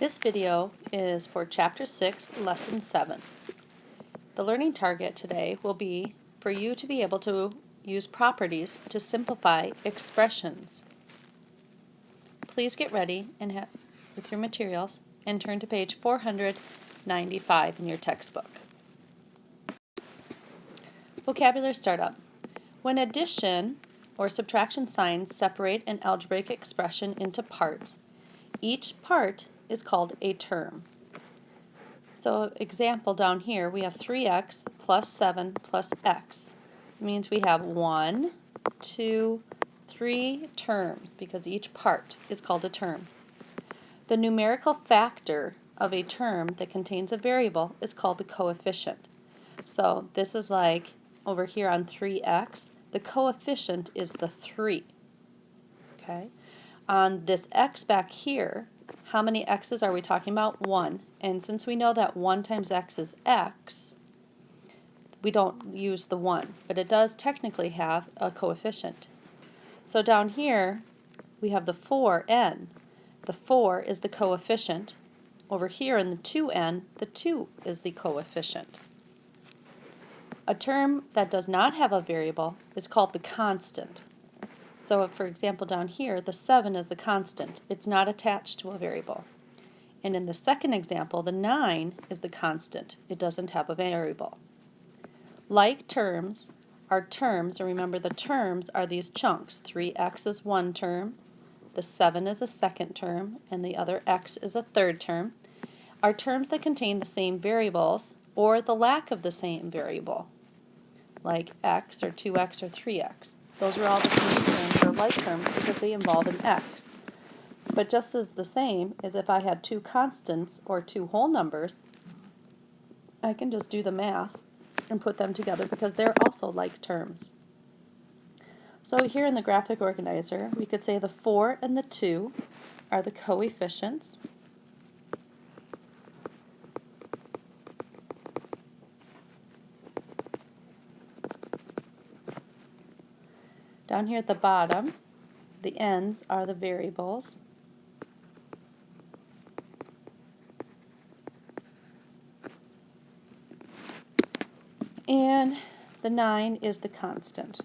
This video is for Chapter 6, Lesson 7. The learning target today will be for you to be able to use properties to simplify expressions. Please get ready and with your materials and turn to page 495 in your textbook. Vocabulary startup. When addition or subtraction signs separate an algebraic expression into parts, each part is called a term. So example down here, we have 3x plus 7 plus x. It means we have 1, 2, 3 terms because each part is called a term. The numerical factor of a term that contains a variable is called the coefficient. So this is like over here on 3x, the coefficient is the 3. Okay? On this x back here, how many x's are we talking about? 1. And since we know that 1 times x is x, we don't use the 1. But it does technically have a coefficient. So down here, we have the 4n. The 4 is the coefficient. Over here in the 2n, the 2 is the coefficient. A term that does not have a variable is called the constant. So for example down here, the 7 is the constant. It's not attached to a variable. And in the second example, the 9 is the constant. It doesn't have a variable. Like terms are terms, and remember the terms are these chunks. 3x is one term, the 7 is a second term, and the other x is a third term, are terms that contain the same variables or the lack of the same variable, like x or 2x or 3x. Those are all the same terms or like terms because they involve an x. But just as the same as if I had two constants or two whole numbers, I can just do the math and put them together because they're also like terms. So here in the graphic organizer, we could say the 4 and the 2 are the coefficients. Down here at the bottom, the n's are the variables. And the 9 is the constant.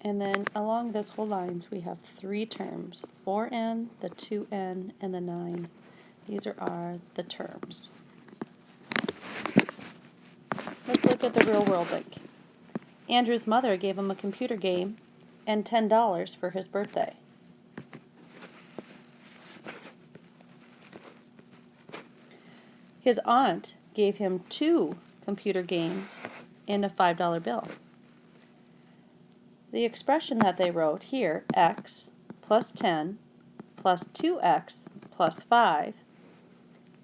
And then along this whole lines we have 3 terms, 4n, the 2n, and the 9. These are the terms. Let's look at the real world link. Andrew's mother gave him a computer game and $10 for his birthday. His aunt gave him 2 computer games and a $5 bill. The expression that they wrote here, x plus 10 plus 2x plus 5,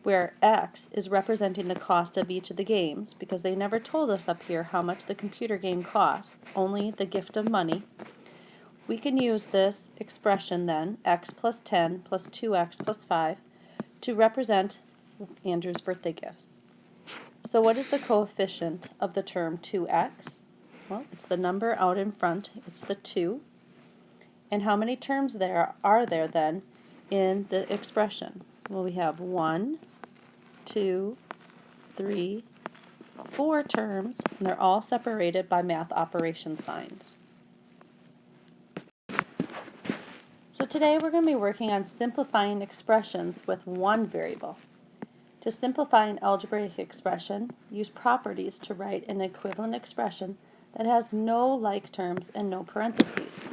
where x is representing the cost of each of the games, because they never told us up here how much the computer game costs, only the gift of money. We can use this expression then, x plus 10 plus 2x plus 5, to represent Andrew's birthday gifts. So what is the coefficient of the term 2x? Well, it's the number out in front, it's the 2. And how many terms are there then in the expression? Well, we have 1, 2, 3, 4 terms, and they're all separated by math operation signs. So today we're going to be working on simplifying expressions with one variable. To simplify an algebraic expression, use properties to write an equivalent expression that has no like terms and no parentheses.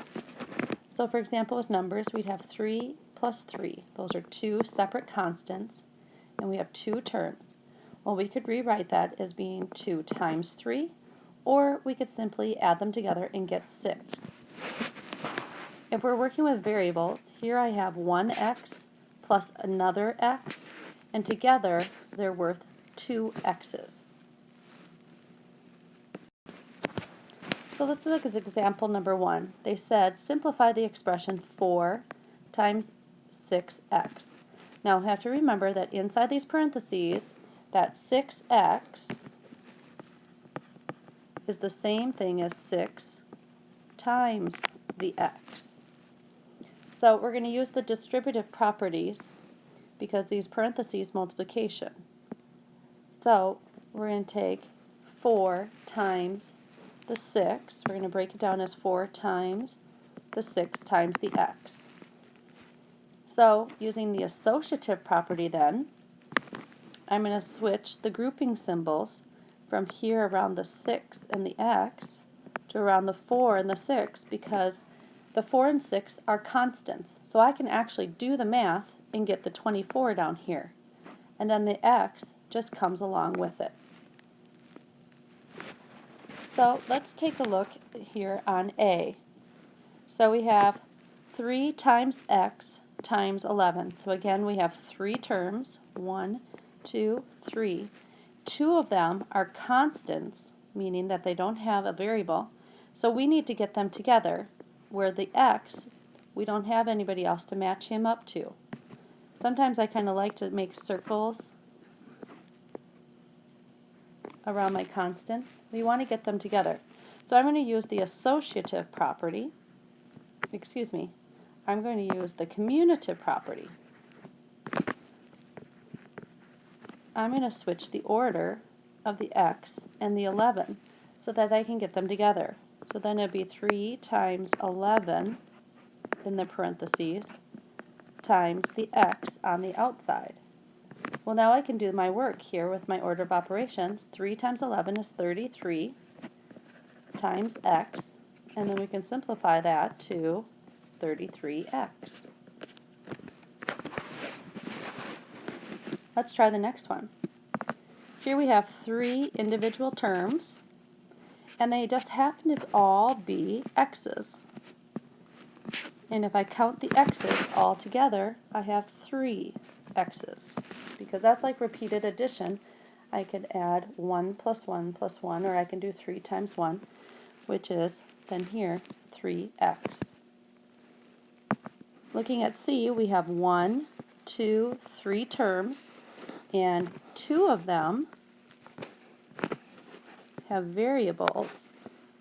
So for example with numbers, we'd have 3 plus 3. Those are 2 separate constants, and we have 2 terms. Well, we could rewrite that as being 2 times 3, or we could simply add them together and get 6. If we're working with variables, here I have 1x plus another x, and together they're worth 2 x's. So let's look at example number 1. They said simplify the expression 4 times 6x. Now we have to remember that inside these parentheses, that 6x is the same thing as 6 times the x. So we're going to use the distributive properties because these parentheses multiplication. So we're going to take 4 times the 6. We're going to break it down as 4 times the 6 times the x. So using the associative property then, I'm going to switch the grouping symbols from here around the 6 and the x to around the 4 and the 6 because the 4 and 6 are constants. So I can actually do the math and get the 24 down here. And then the x just comes along with it. So let's take a look here on A. So we have 3 times x times 11. So again we have 3 terms, 1, 2, 3. 2 of them are constants, meaning that they don't have a variable. So we need to get them together, where the x, we don't have anybody else to match him up to. Sometimes I kind of like to make circles around my constants. We want to get them together. So I'm going to use the associative property. I'm going to use the commutative property. I'm going to switch the order of the x and the 11 so that I can get them together. So then it'd be 3 times 11 in the parentheses times the x on the outside. Well, now I can do my work here with my order of operations. 3 times 11 is 33 times x, and then we can simplify that to 33x. Let's try the next one. Here we have 3 individual terms, and they just happen to all be x's. And if I count the x's all together, I have 3 x's. Because that's like repeated addition. I could add 1 plus 1 plus 1, or I can do 3 times 1, which is then here 3x. Looking at C, we have 1, 2, 3 terms, and 2 of them have variables,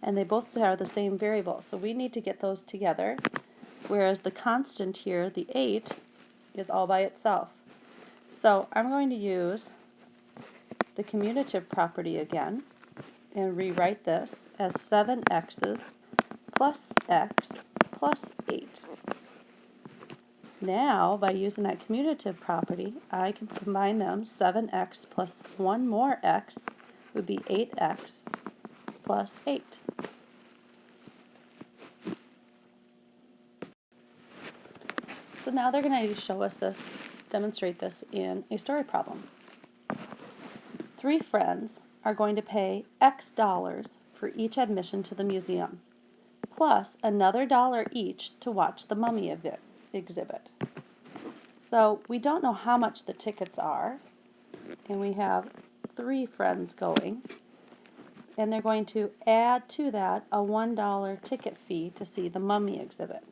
and they both are the same variable. So we need to get those together, whereas the constant here, the 8, is all by itself. So I'm going to use the commutative property again and rewrite this as 7x's plus x plus 8. Now, by using that commutative property, I can combine them. 7x plus 1 more x would be 8x plus 8. So now they're going to show us this, demonstrate this in a story problem. 3 friends are going to pay X dollars for each admission to the museum, plus another $1 each to watch the mummy exhibit. So we don't know how much the tickets are, and we have 3 friends going, and they're going to add to that a $1 ticket fee to see the mummy exhibit.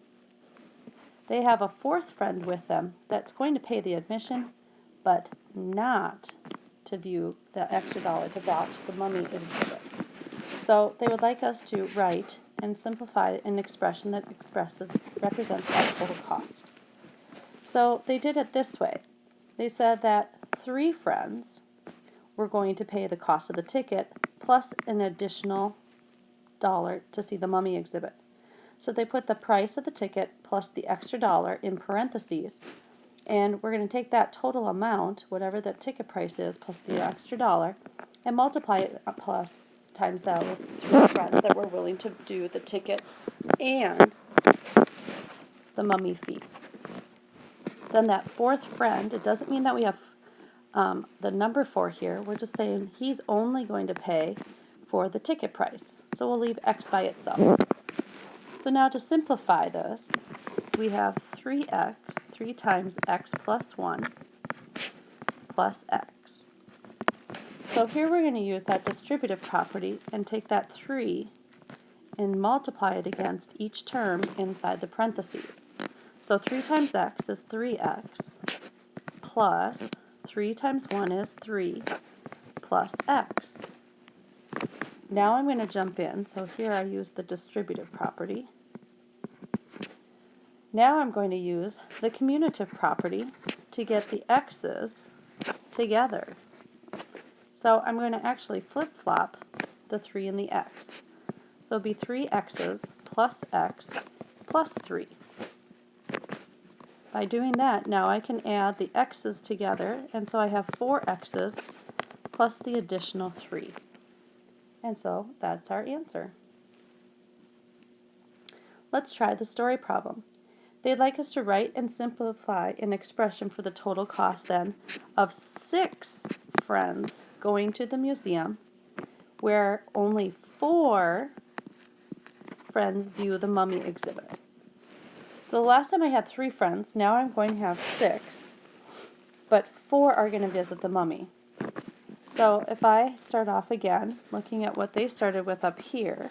They have a 4th friend with them that's going to pay the admission, but not to view the extra $1 to watch the mummy exhibit. So they would like us to write and simplify an expression that represents that total cost. So they did it this way. They said that 3 friends were going to pay the cost of the ticket plus an additional $1 to see the mummy exhibit. So they put the price of the ticket plus the extra $1 in parentheses, and we're going to take that total amount, whatever the ticket price is, plus the extra $1, and multiply it plus times those 3 friends that were willing to do the ticket and the mummy fee. Then that 4th friend, it doesn't mean that we have the number 4 here. We're just saying he's only going to pay for the ticket price. So we'll leave x by itself. So now to simplify this, we have 3x, 3 times x plus 1 plus x. So here we're going to use that distributive property and take that 3 and multiply it against each term inside the parentheses. So 3 times x is 3x plus 3 times 1 is 3 plus x. Now I'm going to jump in. So here I use the distributive property. Now I'm going to use the commutative property to get the x's together. So I'm going to actually flip-flop the 3 and the x. So it'll be 3x's plus x plus 3. By doing that, now I can add the x's together, and so I have 4x's plus the additional 3. And so that's our answer. Let's try the story problem. They'd like us to write and simplify an expression for the total cost then of 6 friends going to the museum where only 4 friends view the mummy exhibit. So the last time I had 3 friends, now I'm going to have 6, but 4 are going to visit the mummy. So if I start off again, looking at what they started with up here,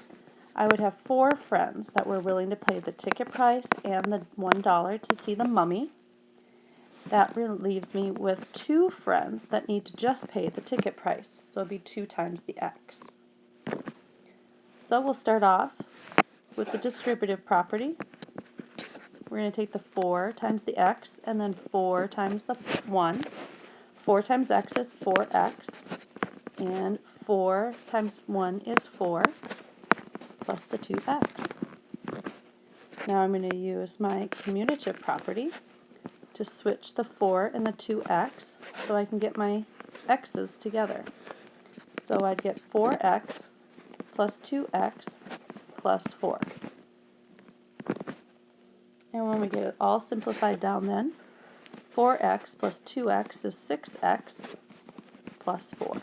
I would have 4 friends that were willing to pay the ticket price and the $1 to see the mummy. That leaves me with 2 friends that need to just pay the ticket price, so it'll be 2 times the x. So we'll start off with the distributive property. We're going to take the 4 times the x and then 4 times the 1. 4 times x is 4x, and 4 times 1 is 4, plus the 2x. Now I'm going to use my commutative property to switch the 4 and the 2x so I can get my x's together. So I'd get 4x plus 2x plus 4. And when we get it all simplified down then, 4x plus 2x is 6x plus 4.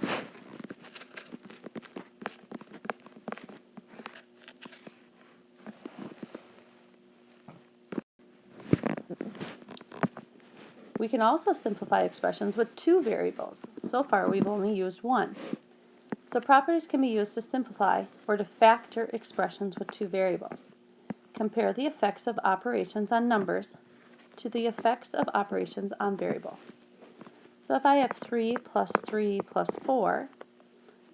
We can also simplify expressions with 2 variables. So far we've only used 1. So properties can be used to simplify or to factor expressions with 2 variables. Compare the effects of operations on numbers to the effects of operations on variable. So if I have 3 plus 3 plus 4,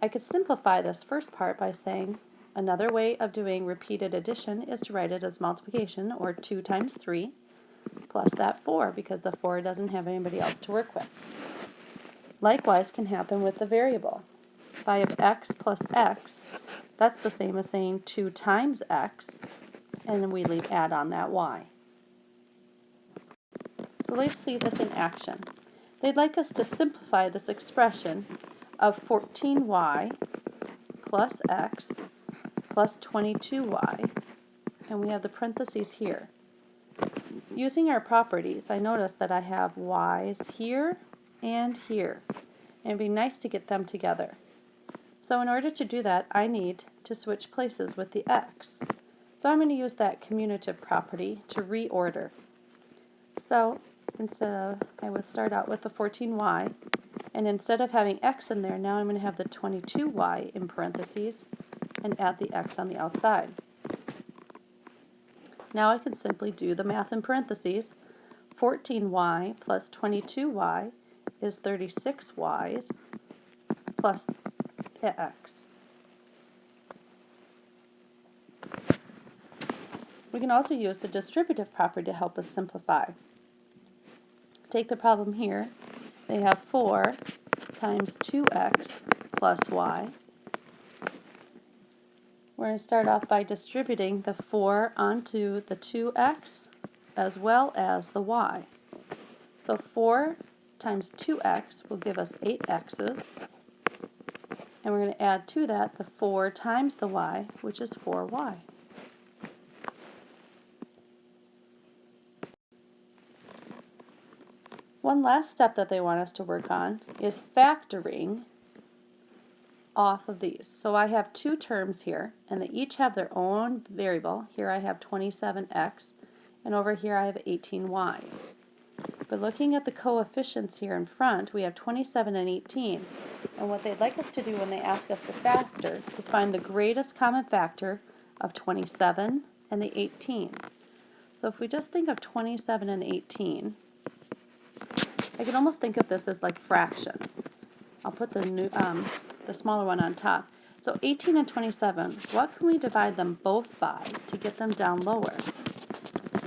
I could simplify this first part by saying another way of doing repeated addition is to write it as multiplication, or 2 times 3, plus that 4, because the 4 doesn't have anybody else to work with. Likewise can happen with the variable. If I have x plus x, that's the same as saying 2 times x, and then we add on that y. So let's see this in action. They'd like us to simplify this expression of 14y plus x plus 22y, and we have the parentheses here. Using our properties, I notice that I have y's here and here, and it'd be nice to get them together. So in order to do that, I need to switch places with the x. So I'm going to use that commutative property to reorder. So instead of, I would start out with the 14y, and instead of having x in there, now I'm going to have the 22y in parentheses and add the x on the outside. Now I can simply do the math in parentheses. 14y plus 22y is 36y's plus x. We can also use the distributive property to help us simplify. Take the problem here. They have 4 times 2x plus y. We're going to start off by distributing the 4 onto the 2x as well as the y. So 4 times 2x will give us 8x's. And we're going to add to that the 4 times the y, which is 4y. One last step that they want us to work on is factoring off of these. So I have 2 terms here, and they each have their own variable. Here I have 27x, and over here I have 18y's. But looking at the coefficients here in front, we have 27 and 18. And what they'd like us to do when they ask us to factor is find the greatest common factor of 27 and the 18. So if we just think of 27 and 18, I can almost think of this as like fraction. I'll put the smaller one on top. So 18 and 27, what can we divide them both by to get them down lower?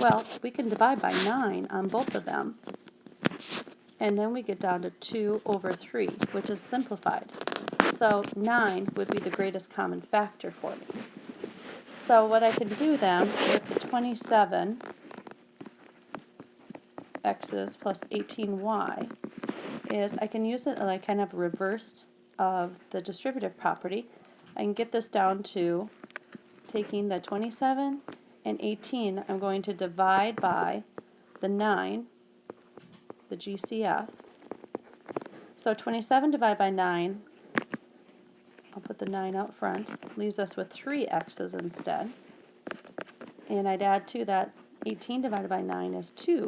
Well, we can divide by 9 on both of them, and then we get down to 2 over 3, which is simplified. So 9 would be the greatest common factor for me. So what I can do then with the 27 x's plus 18y is I can use it like kind of reversed of the distributive property. I can get this down to taking the 27 and 18, I'm going to divide by the 9, the GCF. So 27 divided by 9, I'll put the 9 out front, leaves us with 3 x's instead. And I'd add to that 18 divided by 9 is 2,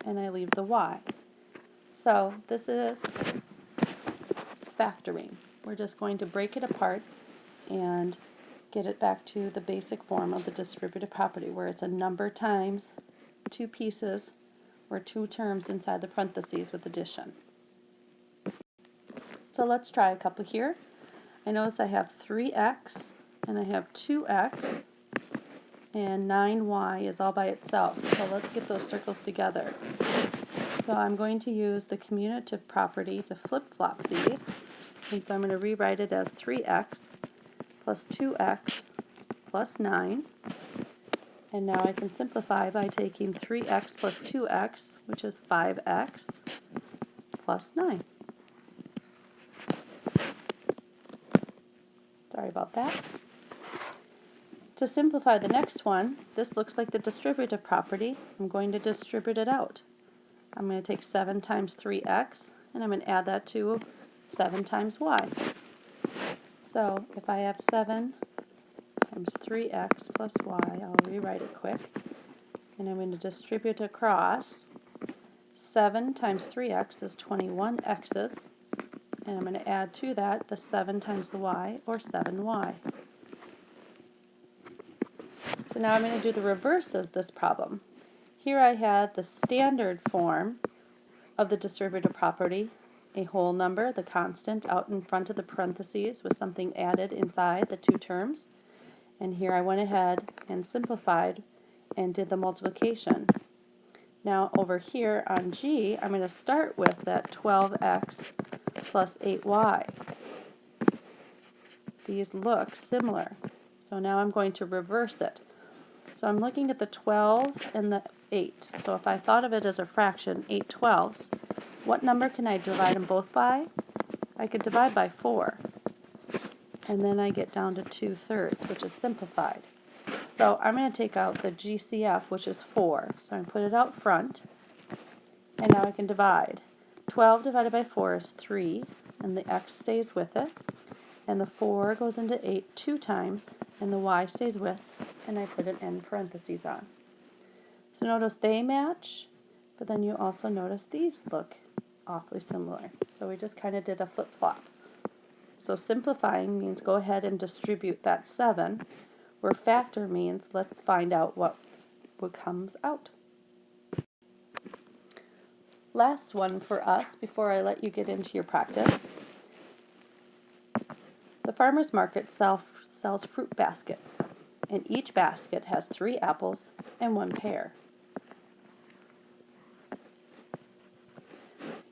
and I leave the y. So this is factoring. We're just going to break it apart and get it back to the basic form of the distributive property, where it's a number times 2 pieces or 2 terms inside the parentheses with addition. So let's try a couple here. I notice I have 3x and I have 2x, and 9y is all by itself. So let's get those circles together. So I'm going to use the commutative property to flip-flop these, and so I'm going to rewrite it as 3x plus 2x plus 9. And now I can simplify by taking 3x plus 2x, which is 5x, plus 9. Sorry about that. To simplify the next one, this looks like the distributive property. I'm going to distribute it out. I'm going to take 7 times 3x, and I'm going to add that to 7 times y. So if I have 7 times 3x plus y, I'll rewrite it quick, and I'm going to distribute across. 7 times 3x is 21 x's, and I'm going to add to that the 7 times the y, or 7y. So now I'm going to do the reverse of this problem. Here I had the standard form of the distributive property, a whole number, the constant, out in front of the parentheses with something added inside the 2 terms. And here I went ahead and simplified and did the multiplication. Now over here on G, I'm going to start with that 12x plus 8y. These look similar. So now I'm going to reverse it. So I'm looking at the 12 and the 8. So if I thought of it as a fraction, 8 twelfths, what number can I divide them both by? I could divide by 4. And then I get down to 2/3, which is simplified. So I'm going to take out the GCF, which is 4. So I'm going to put it out front. And now I can divide. 12 divided by 4 is 3, and the x stays with it. And the 4 goes into 8 2 times, and the y stays with, and I put an end parentheses on. So notice they match, but then you also notice these look awfully similar. So we just kind of did a flip-flop. So simplifying means go ahead and distribute that 7, where factor means let's find out what comes out. Last one for us before I let you get into your practice. The farmer's market sells fruit baskets, and each basket has 3 apples and 1 pear.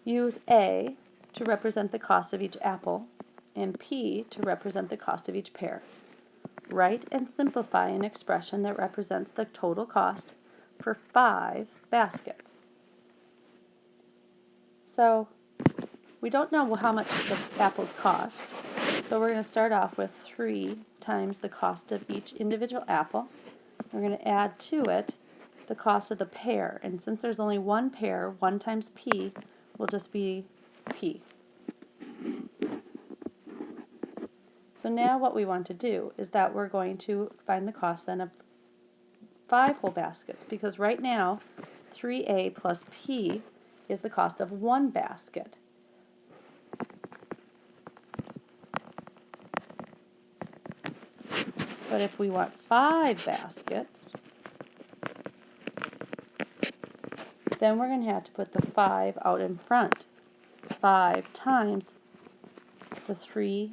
Use A to represent the cost of each apple and P to represent the cost of each pear. Write and simplify an expression that represents the total cost for 5 baskets. So we don't know how much the apples cost, so we're going to start off with 3 times the cost of each individual apple. We're going to add to it the cost of the pear, and since there's only 1 pear, 1 times P will just be P. So now what we want to do is that we're going to find the cost then of 5 whole baskets, because right now 3A plus P is the cost of 1 basket. But if we want 5 baskets, then we're going to have to put the 5 out in front. 5 times the 3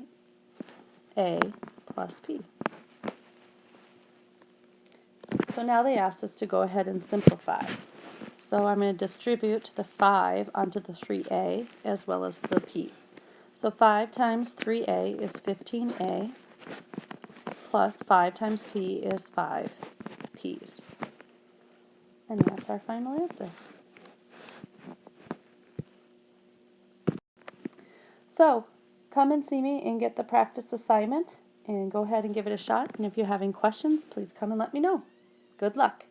A plus P. So now they asked us to go ahead and simplify. So I'm going to distribute the 5 onto the 3A as well as the P. So 5 times 3A is 15A plus 5 times P is 5 P's. And that's our final answer. So come and see me and get the practice assignment and go ahead and give it a shot. And if you're having questions, please come and let me know. Good luck.